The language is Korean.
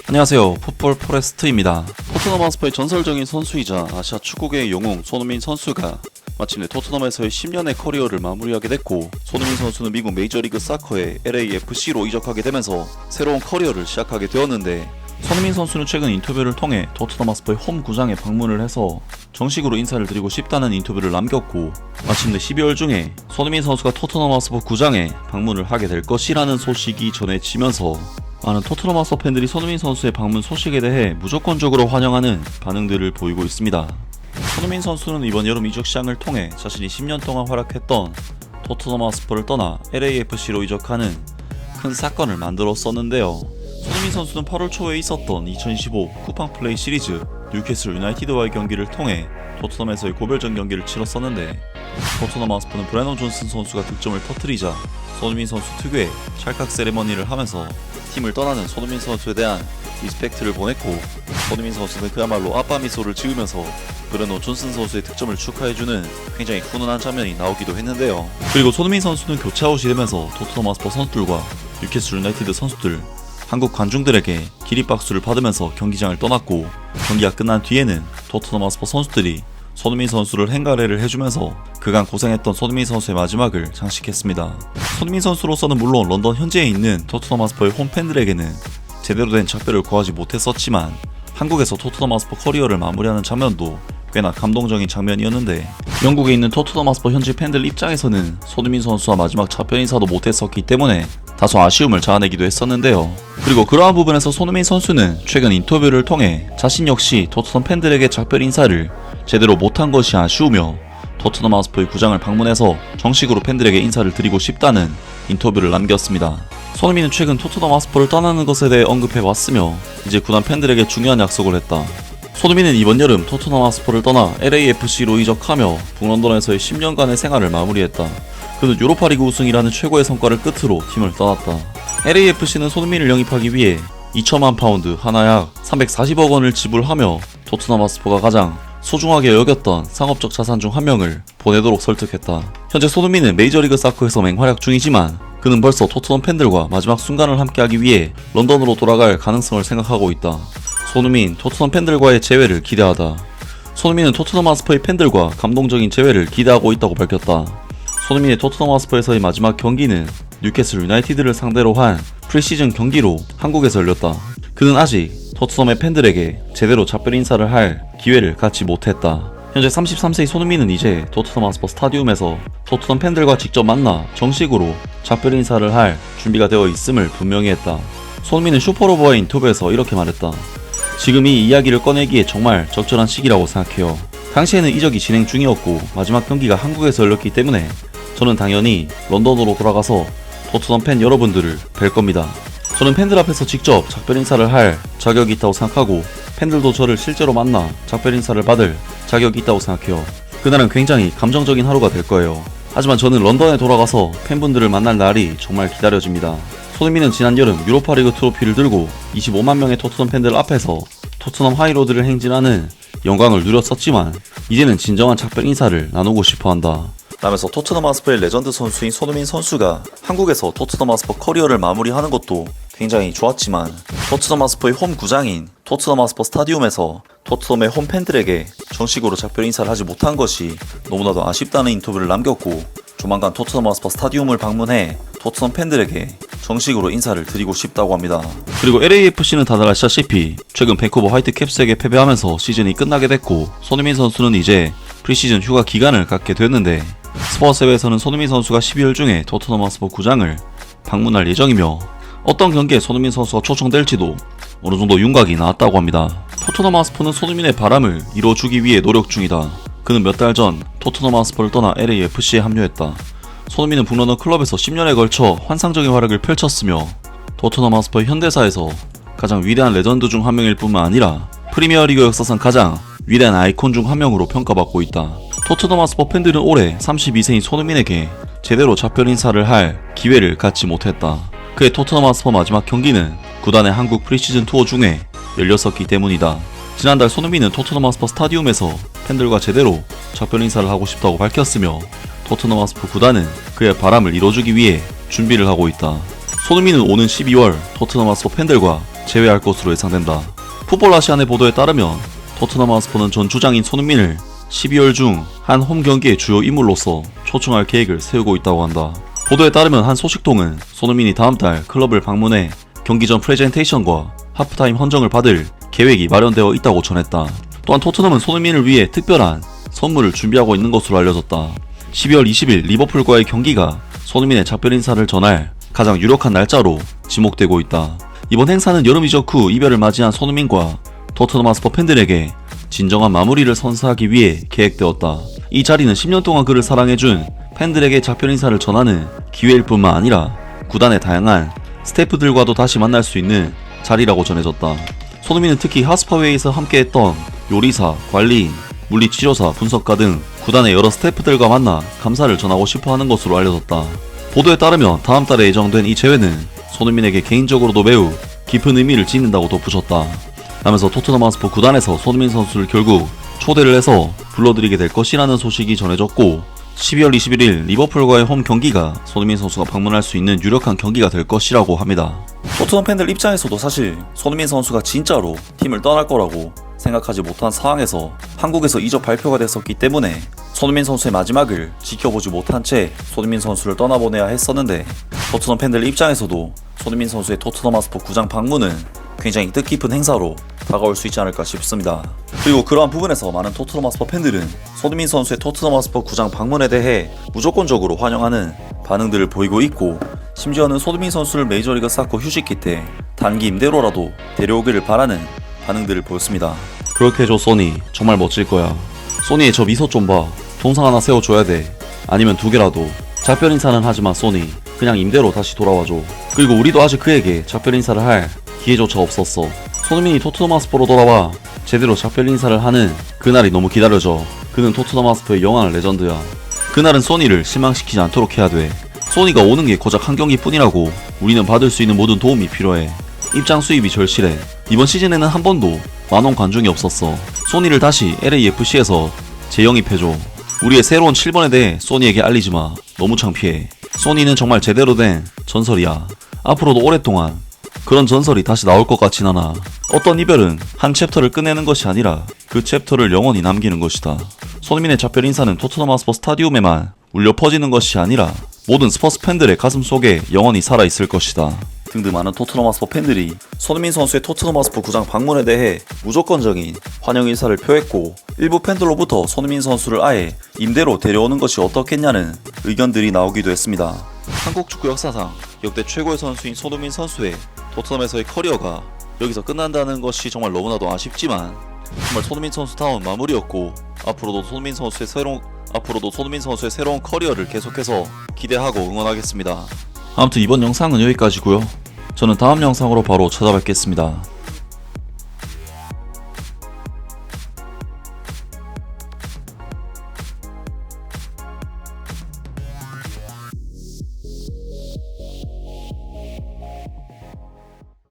안녕하세요. 풋볼 포레스트입니다. 토트넘 하스퍼의 전설적인 선수이자 아시아 축구계의 영웅 손흥민 선수가 마침내 토트넘에서의 10년의 커리어를 마무리하게 됐고, 손흥민 선수는 미국 메이저리그 사커의 LAFC로 이적하게 되면서 새로운 커리어를 시작하게 되었는데, 손흥민 선수는 최근 인터뷰를 통해 토트넘 하스퍼의 홈 구장에 방문을 해서 정식으로 인사를 드리고 싶다는 인터뷰를 남겼고, 마침내 12월 중에 손흥민 선수가 토트넘 하스퍼 구장에 방문을 하게 될 것이라는 소식이 전해지면서 많은 토트넘 하스퍼 팬들이 손흥민 선수의 방문 소식에 대해 무조건적으로 환영하는 반응들을 보이고 있습니다. 손흥민 선수는 이번 여름 이적 시장을 통해 자신이 10년 동안 활약했던 토트넘 하스퍼를 떠나 LAFC로 이적하는 큰 사건을 만들었었는데요. 손흥민 선수는 8월 초에 있었던 2025 쿠팡 플레이 시리즈 뉴캐슬 유나이티드와의 경기를 통해 토트넘에서의 고별전 경기를 치렀었는데, 토트넘 하스퍼는 브레넌 존슨 선수가 득점을 터뜨리자 손흥민 선수 특유의 찰칵 세레머니를 하면서 팀을 떠나는 손흥민 선수에 대한 리스펙트를 보냈고, 손흥민 선수는 그야말로 아빠 미소를 지으면서 브레넌 존슨 선수의 득점을 축하해주는 굉장히 훈훈한 장면이 나오기도 했는데요. 그리고 손흥민 선수는 교체 아웃이 되면서 토트넘 하스퍼 선수들과 뉴캐슬 유나이티드 선수들, 한국 관중들에게 기립박수를 받으면서 경기장을 떠났고, 경기가 끝난 뒤에는 토트넘 하스퍼 선수들이 손흥민 선수를 행가래를 해주면서 그간 고생했던 손흥민 선수의 마지막을 장식했습니다. 손흥민 선수로서는 물론 런던 현지에 있는 토트넘 하스퍼의 홈팬들에게는 제대로 된 작별을 구하지 못했었지만, 한국에서 토트넘 하스퍼 커리어를 마무리하는 장면도 꽤나 감동적인 장면이었는데, 영국에 있는 토트넘 하스퍼 현지 팬들 입장에서는 손흥민 선수와 마지막 작별 인사도 못했었기 때문에 다소 아쉬움을 자아내기도 했었는데요. 그리고 그러한 부분에서 손흥민 선수는 최근 인터뷰를 통해 자신 역시 토트넘 팬들에게 작별 인사를 제대로 못한 것이 아쉬우며 토트넘 하스퍼의 구장을 방문해서 정식으로 팬들에게 인사를 드리고 싶다는 인터뷰를 남겼습니다. 손흥민은 최근 토트넘 하스퍼를 떠나는 것에 대해 언급해왔으며 이제 구단 팬들에게 중요한 약속을 했다. 손흥민은 이번 여름 토트넘 하스퍼를 떠나 LAFC로 이적하며 북런던에서의 10년간의 생활을 마무리했다. 그는 유로파리그 우승이라는 최고의 성과를 끝으로 팀을 떠났다. LAFC는 손흥민을 영입하기 위해 2천만 파운드, 하나 약 340억 원을 지불하며 토트넘 하스퍼가 가장 소중하게 여겼던 상업적 자산 중 한 명을 보내도록 설득했다. 현재 손흥민은 메이저리그 사커에서 맹활약 중이지만 그는 벌써 토트넘 팬들과 마지막 순간을 함께하기 위해 런던으로 돌아갈 가능성을 생각하고 있다. 손흥민, 토트넘 팬들과의 재회를 기대하다. 손흥민은 토트넘 하스퍼의 팬들과 감동적인 재회를 기대하고 있다고 밝혔다. 손흥민의 토트넘 하스퍼에서의 마지막 경기는 뉴캐슬 유나이티드를 상대로 한 프리시즌 경기로 한국에서 열렸다. 그는 아직 토트넘의 팬들에게 제대로 작별 인사를 할 기회를 갖지 못했다. 현재 33세의 손흥민은 이제 토트넘 하스퍼 스타디움에서 토트넘 팬들과 직접 만나 정식으로 작별 인사를 할 준비가 되어 있음을 분명히 했다. 손흥민은 슈퍼로버와의 인터뷰에서 이렇게 말했다. 지금 이 이야기를 꺼내기에 정말 적절한 시기라고 생각해요. 당시에는 이적이 진행 중이었고 마지막 경기가 한국에서 열렸기 때문에 저는 당연히 런던으로 돌아가서 토트넘 팬 여러분들을 뵐 겁니다. 저는 팬들 앞에서 직접 작별 인사를 할 자격이 있다고 생각하고 팬들도 저를 실제로 만나 작별 인사를 받을 자격이 있다고 생각해요. 그날은 굉장히 감정적인 하루가 될 거예요. 하지만 저는 런던에 돌아가서 팬분들을 만날 날이 정말 기다려집니다. 손흥민은 지난 여름 유로파리그 트로피를 들고 25만 명의 토트넘 팬들 앞에서 토트넘 하이로드를 행진하는 영광을 누렸었지만 이제는 진정한 작별 인사를 나누고 싶어한다 라면서 토트넘 하스퍼의 레전드 선수인 손흥민 선수가 한국에서 토트넘 하스퍼 커리어를 마무리하는 것도 굉장히 좋았지만, 토트넘 하스퍼의 홈 구장인 토트넘 하스퍼 스타디움에서 토트넘의 홈 팬들에게 정식으로 작별 인사를 하지 못한 것이 너무나도 아쉽다는 인터뷰를 남겼고, 조만간 토트넘 하스퍼 스타디움을 방문해 토트넘 팬들에게 정식으로 인사를 드리고 싶다고 합니다. 그리고 LAFC는 다들 아시다시피 최근 밴쿠버 화이트캡스에게 패배하면서 시즌이 끝나게 됐고, 손흥민 선수는 이제 프리시즌 휴가 기간을 갖게 됐는데, 스포츠회에서는 손흥민 선수가 12월 중에 토트넘 하스퍼 구장을 방문할 예정이며 어떤 경기에 손흥민 선수가 초청될지도 어느 정도 윤곽이 나왔다고 합니다. 토트넘 하스퍼는 손흥민의 바람을 이뤄주기 위해 노력 중이다. 그는 몇 달 전 토트넘 하스퍼를 떠나 LAFC에 합류했다. 손흥민은 북런던 클럽에서 10년에 걸쳐 환상적인 활약을 펼쳤으며 토트넘 하스퍼의 현대사에서 가장 위대한 레전드 중 한 명일 뿐만 아니라 프리미어리그 역사상 가장 위대한 아이콘 중 한 명으로 평가받고 있다. 토트넘 하스퍼 팬들은 올해 32세인 손흥민에게 제대로 작별 인사를 할 기회를 갖지 못했다. 그의 토트넘 하스퍼 마지막 경기는 구단의 한국 프리시즌 투어 중에 열렸었기 때문이다. 지난달 손흥민은 토트넘 하스퍼 스타디움에서 팬들과 제대로 작별 인사를 하고 싶다고 밝혔으며 토트넘 하스퍼 구단은 그의 바람을 이뤄주기 위해 준비를 하고 있다. 손흥민은 오는 12월 토트넘 하스퍼 팬들과 제외할 것으로 예상된다. 풋볼 아시안의 보도에 따르면 토트넘 하스퍼는 전 주장인 손흥민을 12월 중 한 홈 경기의 주요 인물로서 초청할 계획을 세우고 있다고 한다. 보도에 따르면 한 소식통은 손흥민이 다음 달 클럽을 방문해 경기 전 프레젠테이션과 하프타임 헌정을 받을 계획이 마련되어 있다고 전했다. 또한 토트넘은 손흥민을 위해 특별한 선물을 준비하고 있는 것으로 알려졌다. 12월 20일 리버풀과의 경기가 손흥민의 작별 인사를 전할 가장 유력한 날짜로 지목되고 있다. 이번 행사는 여름 이적 후 이별을 맞이한 손흥민과 토트넘 하스퍼 팬들에게 진정한 마무리를 선사하기 위해 계획되었다. 이 자리는 10년 동안 그를 사랑해준 팬들에게 작별 인사를 전하는 기회일 뿐만 아니라 구단의 다양한 스태프들과도 다시 만날 수 있는 자리라고 전해졌다. 손흥민은 특히 하스퍼웨이에서 함께했던 요리사, 관리인, 물리치료사, 분석가 등 구단의 여러 스태프들과 만나 감사를 전하고 싶어하는 것으로 알려졌다. 보도에 따르면 다음 달에 예정된 이 제회는 손흥민에게 개인적으로도 매우 깊은 의미를 지닌다고 덧붙였다. 라면서 토트넘 하스퍼 구단에서 손흥민 선수를 결국 초대를 해서 불러들이게 될 것이라는 소식이 전해졌고 12월 21일 리버풀과의 홈 경기가 손흥민 선수가 방문할 수 있는 유력한 경기가 될 것이라고 합니다. 토트넘 팬들 입장에서도 사실 손흥민 선수가 진짜로 팀을 떠날 거라고 생각하지 못한 상황에서 한국에서 이적 발표가 됐었기 때문에 손흥민 선수의 마지막을 지켜보지 못한 채 손흥민 선수를 떠나보내야 했었는데 토트넘 팬들 입장에서도 손흥민 선수의 토트넘 하스퍼 구장 방문은 굉장히 뜻깊은 행사로 다가올 수 있지 않을까 싶습니다. 그리고 그러한 부분에서 많은 토트넘 하스퍼 팬들은 손흥민 선수의 토트넘 하스퍼 구장 방문에 대해 무조건적으로 환영하는 반응들을 보이고 있고 심지어는 손흥민 선수를 메이저리그 사커 휴식기 때 단기 임대로라도 데려오기를 바라는 반응들을 보였습니다. 그렇게 해줘 소니, 정말 멋질 거야. 소니의 저 미소 좀 봐. 동상 하나 세워줘야 돼. 아니면 두 개라도. 작별 인사는 하지마 소니. 그냥 임대로 다시 돌아와줘. 그리고 우리도 아직 그에게 작별 인사를 할 기회조차 없었어. 손흥민이 토트넘 하스퍼로 돌아와 제대로 작별 인사를 하는 그날이 너무 기다려져. 그는 토트넘 하스퍼의 영원한 레전드야. 그날은 소니를 실망시키지 않도록 해야 돼. 소니가 오는 게 고작 한 경기뿐이라고. 우리는 받을 수 있는 모든 도움이 필요해. 입장 수입이 절실해. 이번 시즌에는 한 번도 만원 관중이 없었어. 소니를 다시 LAFC에서 재영입해줘. 우리의 새로운 7번에 대해 소니에게 알리지마. 너무 창피해. 소니는 정말 제대로 된 전설이야. 앞으로도 오랫동안 그런 전설이 다시 나올 것 같진 않아. 어떤 이별은 한 챕터를 끝내는 것이 아니라 그 챕터를 영원히 남기는 것이다. 손흥민의 작별 인사는 토트넘 하스퍼 스타디움에만 울려 퍼지는 것이 아니라 모든 스퍼스 팬들의 가슴 속에 영원히 살아있을 것이다. 등등 많은 토트넘 하스퍼 팬들이 손흥민 선수의 토트넘 하스퍼 구장 방문에 대해 무조건적인 환영 인사를 표했고 일부 팬들로부터 손흥민 선수를 아예 임대로 데려오는 것이 어떻겠냐는 의견들이 나오기도 했습니다. 한국 축구 역사상 역대 최고의 선수인 손흥민 선수의 토트넘에서의 커리어가 여기서 끝난다는 것이 정말 너무나도 아쉽지만 정말 손흥민 선수다운 마무리였고 앞으로도 손흥민 선수의 새로운 커리어를 계속해서 기대하고 응원하겠습니다. 아무튼 이번 영상은 여기까지고요. 저는 다음 영상으로 바로 찾아뵙겠습니다.